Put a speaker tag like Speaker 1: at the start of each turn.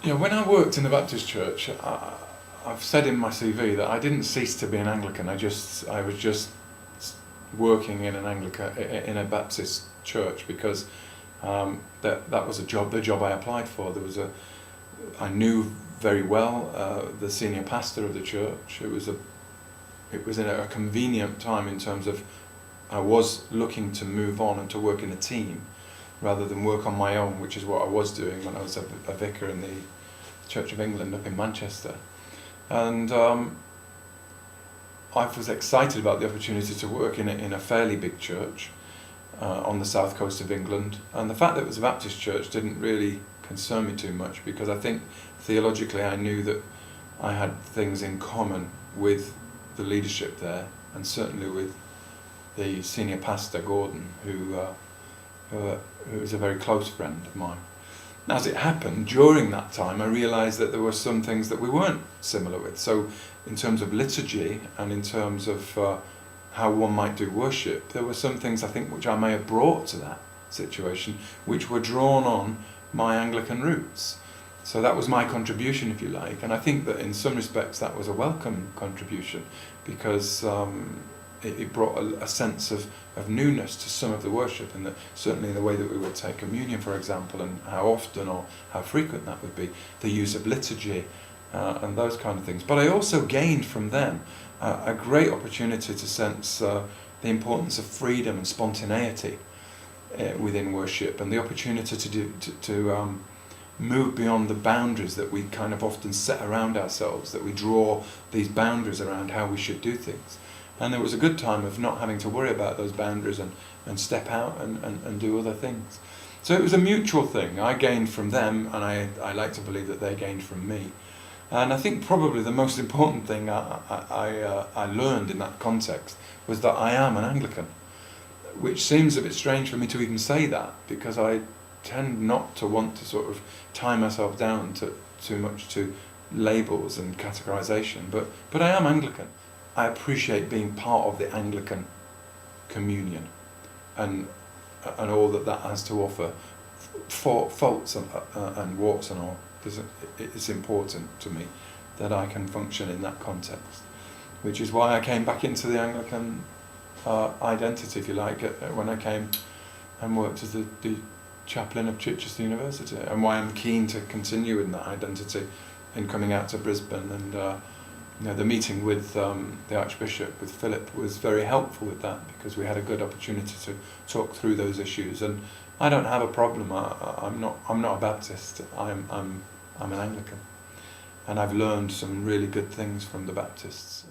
Speaker 1: Yeah, when I worked in the Baptist church, I've said in my CV that I didn't cease to be an Anglican. I was just working in in a Baptist church because that was the job I applied for. I knew very well the senior pastor of the church. It was in a convenient time in terms of I was looking to move on and to work in a team rather than work on my own, which is what I was doing when I was a vicar in the Church of England up in Manchester. And I was excited about the opportunity to work in a fairly big church on the south coast of England. And the fact that it was a Baptist church didn't really concern me too much, because I think theologically I knew that I had things in common with the leadership there, and certainly with the senior pastor, Gordon, who was a very close friend of mine. As it happened, during that time I realised that there were some things that we weren't similar with. So in terms of liturgy and in terms of how one might do worship, there were some things I think which I may have brought to that situation which were drawn on my Anglican roots. So that was my contribution, if you like, and I think that in some respects that was a welcome contribution, because it brought a sense of newness to some of the worship, and that certainly in the way that we would take communion, for example, and how often or how frequent that would be, the use of liturgy and those kind of things. But I also gained from them a great opportunity to sense the importance of freedom and spontaneity within worship, and the opportunity to move beyond the boundaries that we kind of often set around ourselves, that we draw these boundaries around how we should do things. And there was a good time of not having to worry about those boundaries and step out and do other things. So it was a mutual thing. I gained from them, and I like to believe that they gained from me. And I think probably the most important thing I learned in that context was that I am an Anglican, which seems a bit strange for me to even say that, because I tend not to want to sort of tie myself down too much to labels and categorization, but I am Anglican. I appreciate being part of the Anglican communion and all that has to offer, for faults and warts and all. It's important to me that I can function in that context, which is why I came back into the Anglican identity, if you like, when I came and worked as the chaplain of Chichester University, and why I'm keen to continue in that identity in coming out to Brisbane. And the meeting with the Archbishop, with Philip, was very helpful with that, because we had a good opportunity to talk through those issues. And I don't have a problem. I'm not a Baptist. I'm an Anglican, and I've learned some really good things from the Baptists.